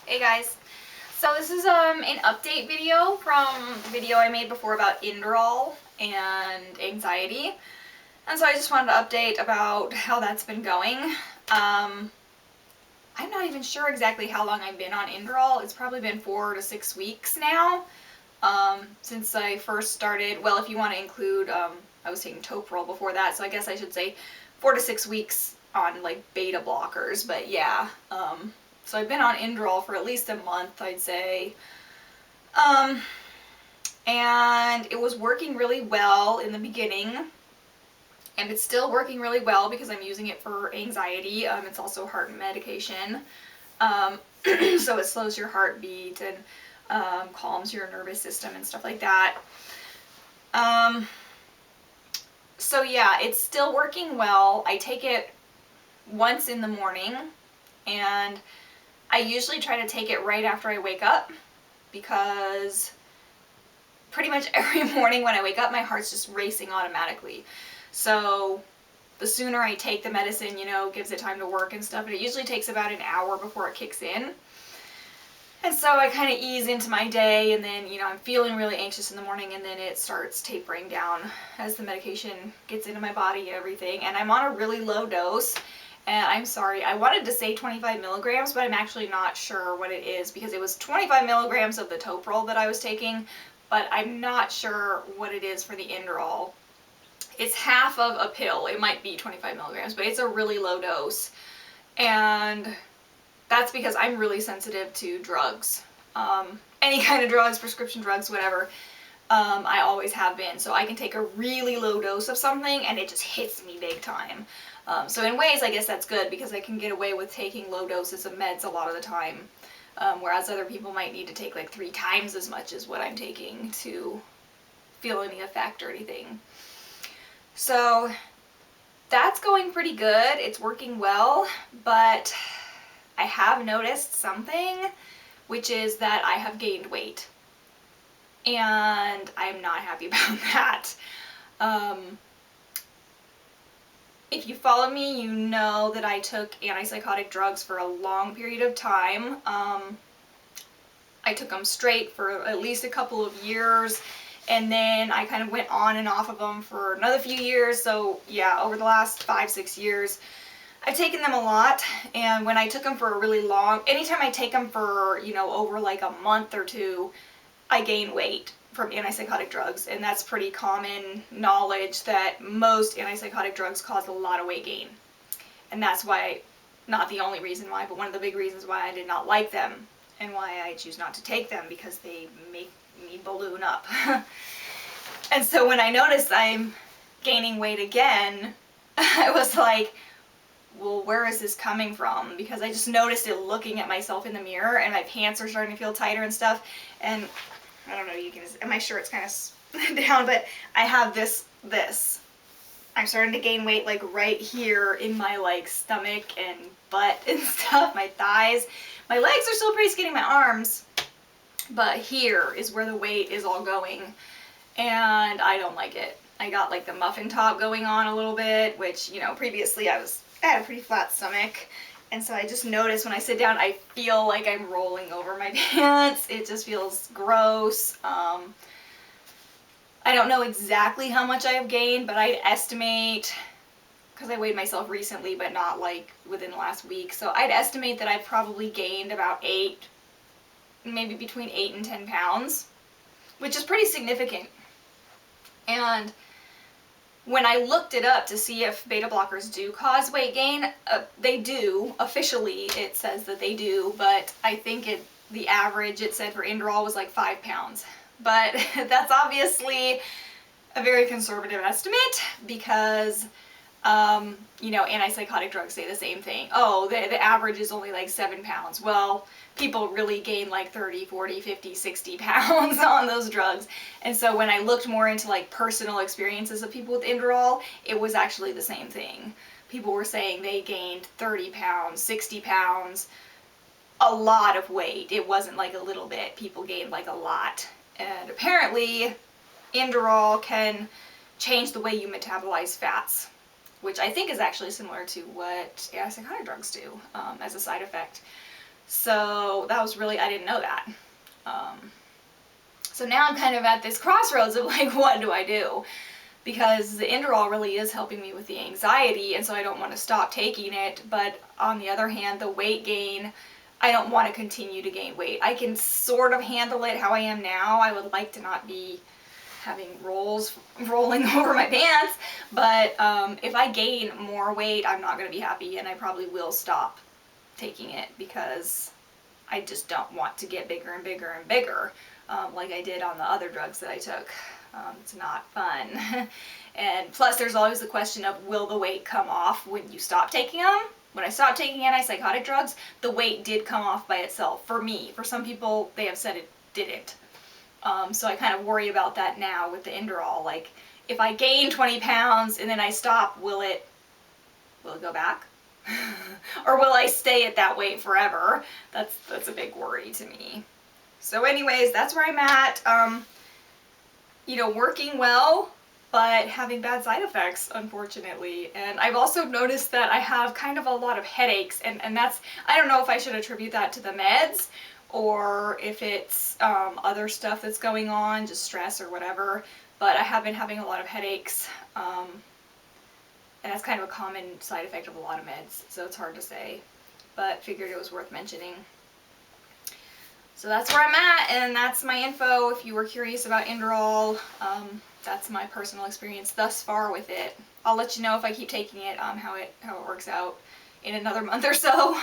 Hey guys, so this is an update video from the video I made before about Inderal and anxiety, and so I just wanted to update about how that's been going. I'm not even sure exactly how long I've been on Inderal. It's probably been 4 to 6 weeks now since I first started. Well, if you want to include, I was taking Toprol before that, so I guess I should say 4 to 6 weeks on like beta blockers, but yeah. So I've been on Inderal for at least a month, I'd say. And it was working really well in the beginning. And it's still working really well because I'm using it for anxiety. It's also heart medication. So it slows your heartbeat and calms your nervous system and stuff like that. So yeah, it's still working well. I take it once in the morning, and I usually try to take it right after I wake up, because pretty much every morning when I wake up, my heart's just racing automatically. So the sooner I take the medicine, gives it time to work and stuff, and it usually takes about an hour before it kicks in. And so I kind of ease into my day, and then, I'm feeling really anxious in the morning, and then it starts tapering down as the medication gets into my body and everything. And I'm on a really low dose. And I'm sorry, I wanted to say 25 milligrams, but I'm actually not sure what it is, because it was 25 milligrams of the Toprol that I was taking, but I'm not sure what it is for the Inderal. It's half of a pill. It might be 25 milligrams, but it's a really low dose. And that's because I'm really sensitive to drugs. Any kind of drugs, prescription drugs, whatever. I always have been. So I can take a really low dose of something and it just hits me big time. So in ways, I guess that's good, because I can get away with taking low doses of meds a lot of the time. Whereas other people might need to take like 3 times as much as what I'm taking to feel any effect or anything. So that's going pretty good. It's working well, but I have noticed something, which is that I have gained weight. And I'm not happy about that. If you follow me, you know that I took anti-psychotic drugs for a long period of time. I took them straight for at least a couple of years, and then I kind of went on and off of them for another few years. So yeah, over the last 5-6 years, I've taken them a lot. And when I took them for a really long, anytime I take them for, over like a month or two, I gain weight from antipsychotic drugs. And that's pretty common knowledge that most antipsychotic drugs cause a lot of weight gain. And that's why, not the only reason why, but one of the big reasons why I did not like them and why I choose not to take them, because they make me balloon up. And so when I noticed I'm gaining weight again, I was like, well, where is this coming from? Because I just noticed it looking at myself in the mirror, and my pants are starting to feel tighter and stuff. And I don't know, and my shirt's kind of down, but I have this. I'm starting to gain weight like right here in my like stomach and butt and stuff, my thighs. My legs are still pretty skinny, my arms, but here is where the weight is all going, and I don't like it. I got like the muffin top going on a little bit, which, previously I had a pretty flat stomach, and so I just noticed when I sit down, I feel like I'm rolling over my pants. It just feels gross. I don't know exactly how much I have gained, but I'd estimate, because I weighed myself recently, but not like within the last week, so I'd estimate that I've probably gained about 8, maybe between 8 and 10 pounds, which is pretty significant. And when I looked it up to see if beta blockers do cause weight gain, they do. Officially, it says that they do, but I think the average, it said for Inderal, was like 5 pounds. But that's obviously a very conservative estimate, because, antipsychotic drugs say the same thing. Oh, the average is only like 7 pounds. Well, people really gain like 30, 40, 50, 60 pounds on those drugs. And so when I looked more into like personal experiences of people with Inderal, it was actually the same thing. People were saying they gained 30 pounds, 60 pounds, a lot of weight. It wasn't like a little bit. People gained like a lot. And apparently Inderal can change the way you metabolize fats, which I think is actually similar to what antipsychotic drugs do as a side effect. So that was really, I didn't know that. So now I'm kind of at this crossroads of like, what do I do? Because the Inderal really is helping me with the anxiety, and so I don't want to stop taking it. But on the other hand, the weight gain, I don't want to continue to gain weight. I can sort of handle it how I am now. I would like to not be having rolling over my pants, but if I gain more weight, I'm not going to be happy, and I probably will stop taking it because I just don't want to get bigger and bigger and bigger, like I did on the other drugs that I took. It's not fun. And plus there's always the question of, will the weight come off when you stop taking them? When I stopped taking anti-psychotic drugs, the weight did come off by itself. For me. For some people, they have said it didn't. So I kind of worry about that now with the Inderal. Like, if I gain 20 pounds and then I stop, will it go back? Or will I stay at that weight forever? That's a big worry to me. So anyways, that's where I'm at. You know, working well, but having bad side effects, unfortunately. And I've also noticed that I have kind of a lot of headaches, and that's, I don't know if I should attribute that to the meds, or if it's other stuff that's going on, just stress or whatever, but I have been having a lot of headaches, and that's kind of a common side effect of a lot of meds, so it's hard to say, but figured it was worth mentioning. So that's where I'm at, and that's my info. If you were curious about Inderal, that's my personal experience thus far with it. I'll let you know if I keep taking it, how it works out in another month or so.